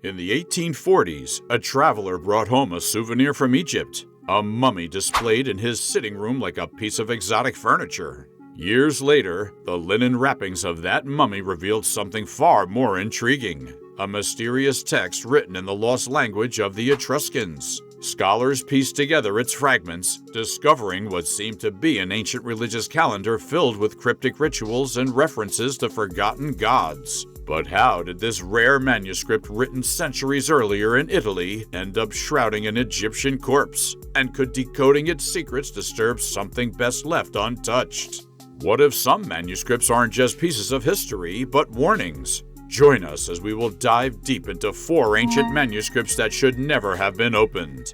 In the 1840s, a traveler brought home a souvenir from Egypt, a mummy displayed in his sitting room like a piece of exotic furniture. Years later, the linen wrappings of that mummy revealed something far more intriguing, a mysterious text written in the lost language of the Etruscans. Scholars pieced together its fragments, discovering what seemed to be an ancient religious calendar filled with cryptic rituals and references to forgotten gods. But how did this rare manuscript written centuries earlier in Italy end up shrouding an Egyptian corpse? And could decoding its secrets disturb something best left untouched? What if some manuscripts aren't just pieces of history, but warnings? Join us as we will dive deep into 4 ancient manuscripts that should never have been opened.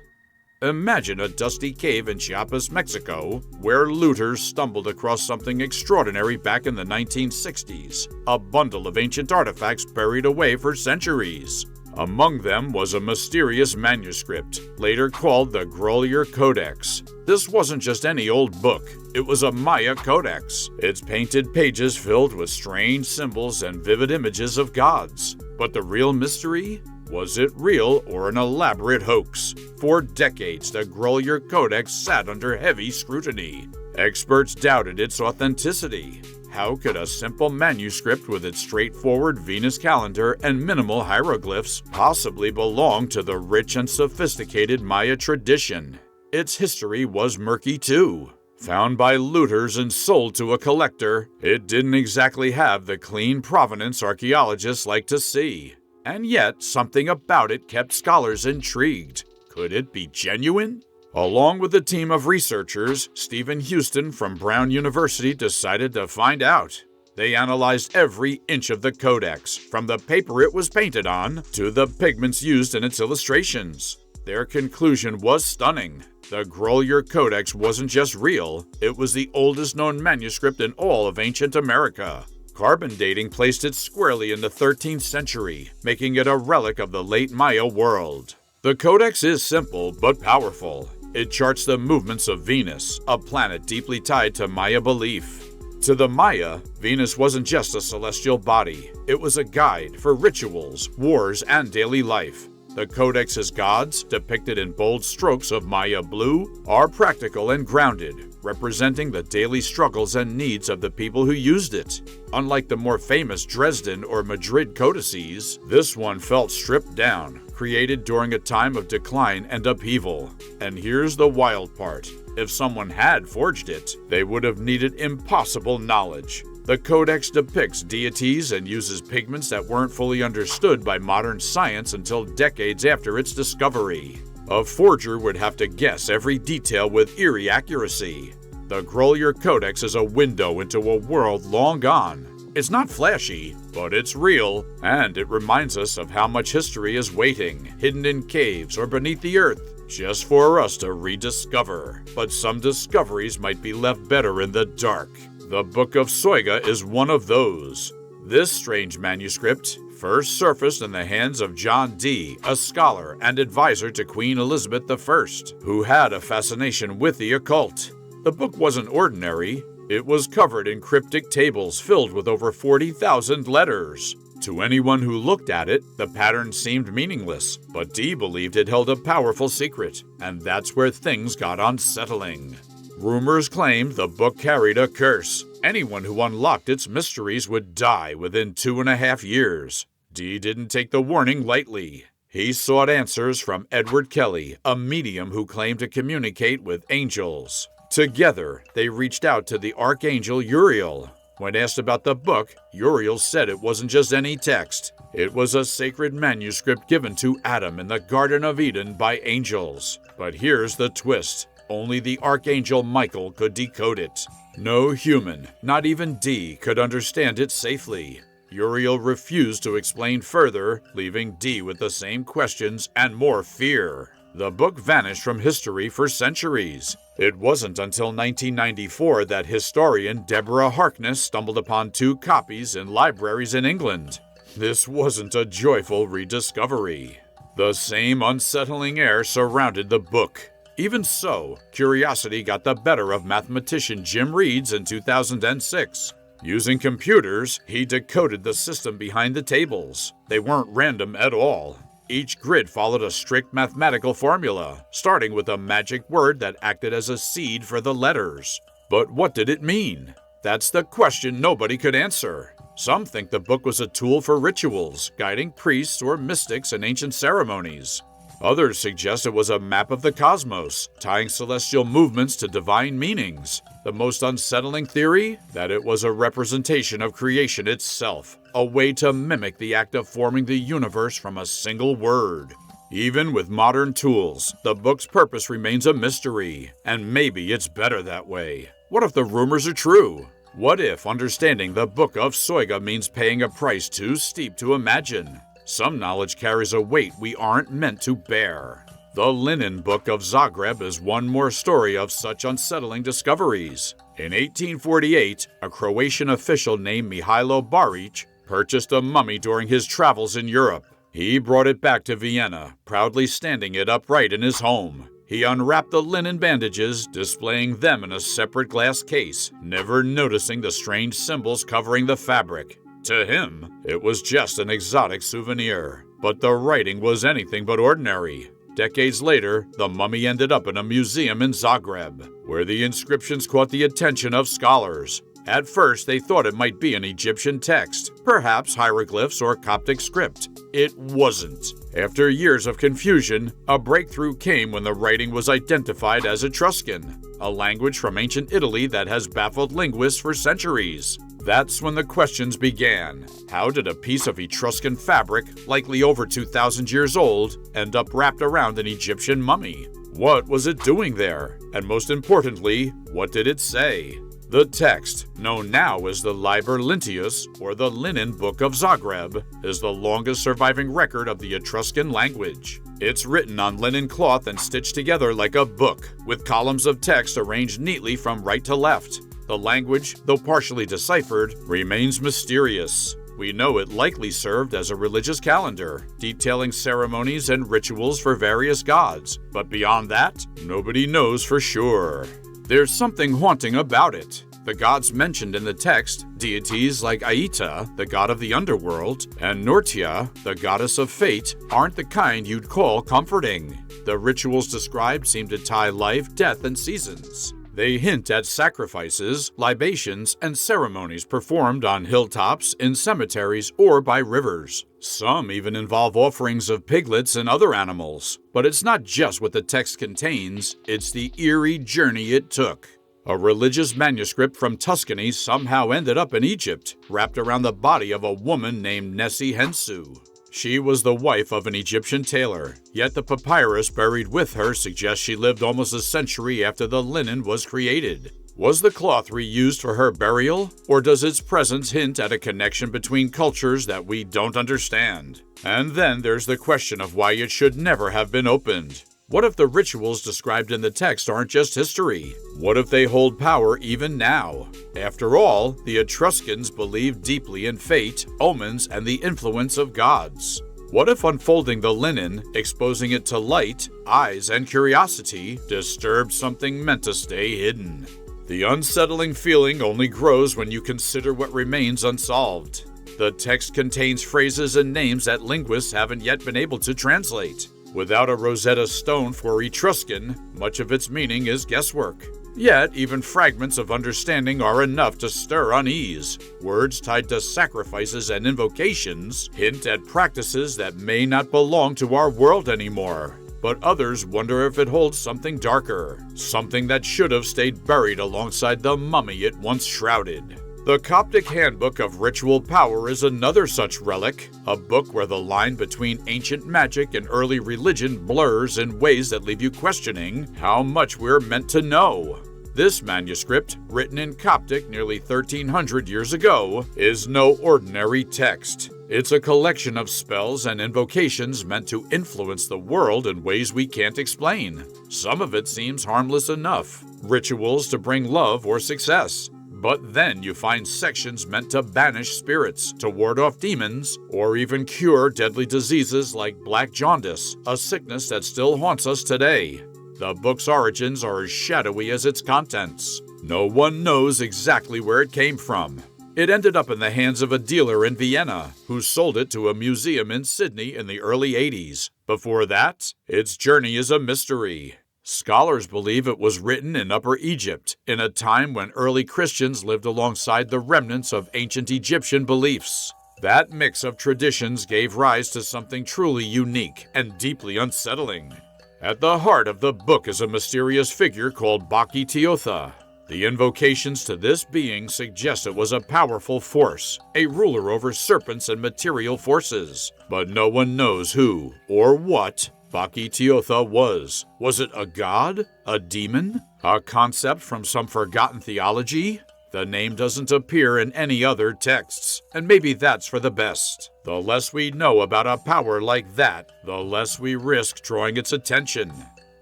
Imagine a dusty cave in Chiapas, Mexico, where looters stumbled across something extraordinary back in the 1960s, a bundle of ancient artifacts buried away for centuries. Among them was a mysterious manuscript, later called the Grolier Codex. This wasn't just any old book, it was a Maya codex, its painted pages filled with strange symbols and vivid images of gods. But the real mystery? Was it real or an elaborate hoax? For decades, the Grolier Codex sat under heavy scrutiny. Experts doubted its authenticity. How could a simple manuscript with its straightforward Venus calendar and minimal hieroglyphs possibly belong to the rich and sophisticated Maya tradition? Its history was murky too. Found by looters and sold to a collector, it didn't exactly have the clean provenance archaeologists like to see. And yet, something about it kept scholars intrigued. Could it be genuine? Along with a team of researchers, Stephen Houston from Brown University decided to find out. They analyzed every inch of the codex, from the paper it was painted on to the pigments used in its illustrations. Their conclusion was stunning. The Grolier Codex wasn't just real, it was the oldest known manuscript in all of ancient America. Carbon dating placed it squarely in the 13th century, making it a relic of the late Maya world. The codex is simple but powerful. It charts the movements of Venus, a planet deeply tied to Maya belief. To the Maya, Venus wasn't just a celestial body. It was a guide for rituals, wars, and daily life. The codex's gods, depicted in bold strokes of Maya blue, are practical and grounded, representing the daily struggles and needs of the people who used it. Unlike the more famous Dresden or Madrid codices, this one felt stripped down, created during a time of decline and upheaval. And here's the wild part. If someone had forged it, they would have needed impossible knowledge. The codex depicts deities and uses pigments that weren't fully understood by modern science until decades after its discovery. A forger would have to guess every detail with eerie accuracy. The Grolier Codex is a window into a world long gone. It's not flashy, but it's real, and it reminds us of how much history is waiting, hidden in caves or beneath the earth, just for us to rediscover. But some discoveries might be left better in the dark. The Book of Soiga is one of those. This strange manuscript first surfaced in the hands of John Dee, a scholar and advisor to Queen Elizabeth I, who had a fascination with the occult. The book wasn't ordinary. It was covered in cryptic tables filled with over 40,000 letters. To anyone who looked at it, the pattern seemed meaningless, but Dee believed it held a powerful secret, and that's where things got unsettling. Rumors claimed the book carried a curse. Anyone who unlocked its mysteries would die within 2.5 years. Dee didn't take the warning lightly. He sought answers from Edward Kelly, a medium who claimed to communicate with angels. Together, they reached out to the Archangel Uriel. When asked about the book, Uriel said it wasn't just any text. It was a sacred manuscript given to Adam in the Garden of Eden by angels. But here's the twist. Only the Archangel Michael could decode it. No human, not even Dee, could understand it safely. Uriel refused to explain further, leaving Dee with the same questions and more fear. The book vanished from history for centuries. It wasn't until 1994 that historian Deborah Harkness stumbled upon 2 copies in libraries in England. This wasn't a joyful rediscovery. The same unsettling air surrounded the book. Even so, curiosity got the better of mathematician Jim Reeds in 2006. Using computers, he decoded the system behind the tables. They weren't random at all. Each grid followed a strict mathematical formula, starting with a magic word that acted as a seed for the letters. But what did it mean? That's the question nobody could answer. Some think the book was a tool for rituals, guiding priests or mystics in ancient ceremonies. Others suggest it was a map of the cosmos, tying celestial movements to divine meanings. The most unsettling theory? That it was a representation of creation itself, a way to mimic the act of forming the universe from a single word. Even with modern tools, the book's purpose remains a mystery, and maybe it's better that way. What if the rumors are true? What if understanding the Book of Soiga means paying a price too steep to imagine? Some knowledge carries a weight we aren't meant to bear. The Linen Book of Zagreb is one more story of such unsettling discoveries. In 1848, a Croatian official named Mihailo Baric purchased a mummy during his travels in Europe. He brought it back to Vienna, proudly standing it upright in his home. He unwrapped the linen bandages, displaying them in a separate glass case, never noticing the strange symbols covering the fabric. To him, it was just an exotic souvenir, but the writing was anything but ordinary. Decades later, the mummy ended up in a museum in Zagreb, where the inscriptions caught the attention of scholars. At first, they thought it might be an Egyptian text, perhaps hieroglyphs or Coptic script. It wasn't. After years of confusion, a breakthrough came when the writing was identified as Etruscan, a language from ancient Italy that has baffled linguists for centuries. That's when the questions began. How did a piece of Etruscan fabric, likely over 2,000 years old, end up wrapped around an Egyptian mummy? What was it doing there? And most importantly, what did it say? The text, known now as the Liber Linteus, or the Linen Book of Zagreb, is the longest surviving record of the Etruscan language. It's written on linen cloth and stitched together like a book, with columns of text arranged neatly from right to left. The language, though partially deciphered, remains mysterious. We know it likely served as a religious calendar, detailing ceremonies and rituals for various gods, but beyond that, nobody knows for sure. There's something haunting about it. The gods mentioned in the text, deities like Aita, the god of the underworld, and Nortia, the goddess of fate, aren't the kind you'd call comforting. The rituals described seem to tie life, death, and seasons. They hint at sacrifices, libations, and ceremonies performed on hilltops, in cemeteries, or by rivers. Some even involve offerings of piglets and other animals. But it's not just what the text contains, it's the eerie journey it took. A religious manuscript from Tuscany somehow ended up in Egypt, wrapped around the body of a woman named Nessie Hensu. She was the wife of an Egyptian tailor, yet the papyrus buried with her suggests she lived almost a century after the linen was created. Was the cloth reused for her burial, or does its presence hint at a connection between cultures that we don't understand? And then there's the question of why it should never have been opened. What if the rituals described in the text aren't just history? What if they hold power even now? After all, the Etruscans believed deeply in fate, omens, and the influence of gods. What if unfolding the linen, exposing it to light, eyes, and curiosity, disturbed something meant to stay hidden? The unsettling feeling only grows when you consider what remains unsolved. The text contains phrases and names that linguists haven't yet been able to translate. Without a Rosetta Stone for Etruscan, much of its meaning is guesswork. Yet, even fragments of understanding are enough to stir unease. Words tied to sacrifices and invocations hint at practices that may not belong to our world anymore. But others wonder if it holds something darker, something that should have stayed buried alongside the mummy it once shrouded. The Coptic Handbook of Ritual Power is another such relic, a book where the line between ancient magic and early religion blurs in ways that leave you questioning how much we're meant to know. This manuscript, written in Coptic nearly 1,300 years ago, is no ordinary text. It's a collection of spells and invocations meant to influence the world in ways we can't explain. Some of it seems harmless enough, rituals to bring love or success. But then you find sections meant to banish spirits, to ward off demons, or even cure deadly diseases like black jaundice, a sickness that still haunts us today. The book's origins are as shadowy as its contents. No one knows exactly where it came from. It ended up in the hands of a dealer in Vienna, who sold it to a museum in Sydney in the early 80s. Before that, its journey is a mystery. Scholars believe it was written in Upper Egypt, in a time when early Christians lived alongside the remnants of ancient Egyptian beliefs. That mix of traditions gave rise to something truly unique and deeply unsettling. At the heart of the book is a mysterious figure called Baki Teotha. The invocations to this being suggest it was a powerful force, a ruler over serpents and material forces. But no one knows who or what Baki Teotha was. Was it a god? A demon? A concept from some forgotten theology? The name doesn't appear in any other texts, and maybe that's for the best. The less we know about a power like that, the less we risk drawing its attention.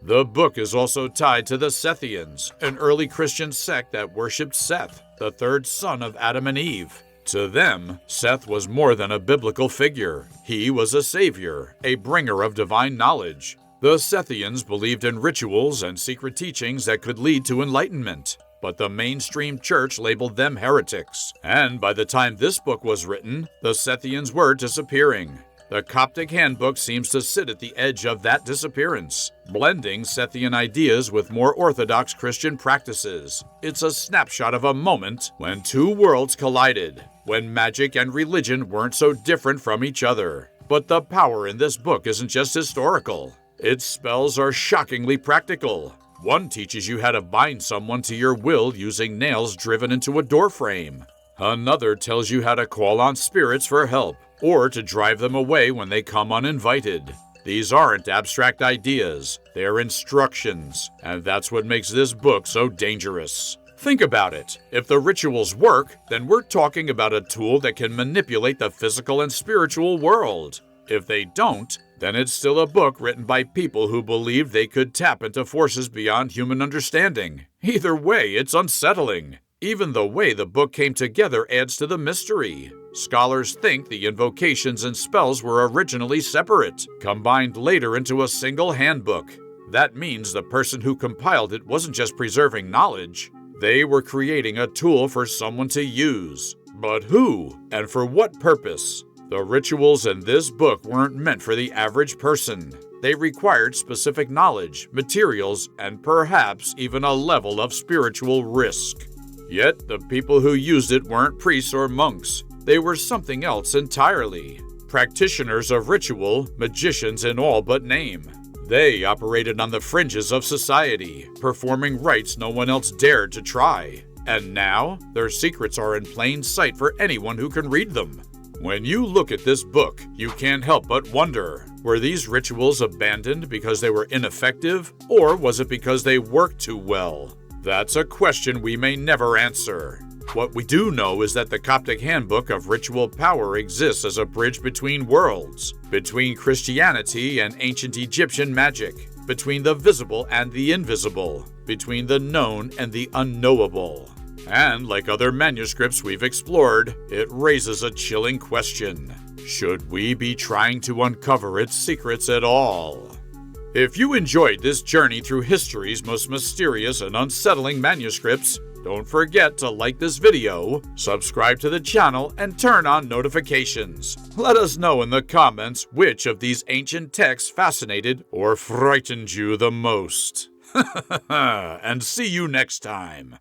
The book is also tied to the Sethians, an early Christian sect that worshipped Seth, the third son of Adam and Eve. To them, Seth was more than a biblical figure. He was a savior, a bringer of divine knowledge. The Sethians believed in rituals and secret teachings that could lead to enlightenment. But the mainstream church labeled them heretics. And by the time this book was written, the Sethians were disappearing. The Coptic Handbook seems to sit at the edge of that disappearance, blending Sethian ideas with more orthodox Christian practices. It's a snapshot of a moment when two worlds collided, when magic and religion weren't so different from each other. But the power in this book isn't just historical. Its spells are shockingly practical. One teaches you how to bind someone to your will using nails driven into a doorframe. Another tells you how to call on spirits for help, or to drive them away when they come uninvited. These aren't abstract ideas, they're instructions, and that's what makes this book so dangerous. Think about it. If the rituals work, then we're talking about a tool that can manipulate the physical and spiritual world. If they don't, then it's still a book written by people who believed they could tap into forces beyond human understanding. Either way, it's unsettling. Even the way the book came together adds to the mystery. Scholars think the invocations and spells were originally separate, combined later into a single handbook. That means the person who compiled it wasn't just preserving knowledge. They were creating a tool for someone to use. But who? And for what purpose? The rituals in this book weren't meant for the average person. They required specific knowledge, materials, and perhaps even a level of spiritual risk. Yet, the people who used it weren't priests or monks. They were something else entirely. Practitioners of ritual, magicians in all but name. They operated on the fringes of society, performing rites no one else dared to try. And now, their secrets are in plain sight for anyone who can read them. When you look at this book, you can't help but wonder, were these rituals abandoned because they were ineffective, or was it because they worked too well? That's a question we may never answer. What we do know is that the Coptic Handbook of Ritual Power exists as a bridge between worlds, between Christianity and ancient Egyptian magic, between the visible and the invisible, between the known and the unknowable. And like other manuscripts we've explored, it raises a chilling question. Should we be trying to uncover its secrets at all? If you enjoyed this journey through history's most mysterious and unsettling manuscripts, don't forget to like this video, subscribe to the channel, and turn on notifications. Let us know in the comments which of these ancient texts fascinated or frightened you the most. And see you next time.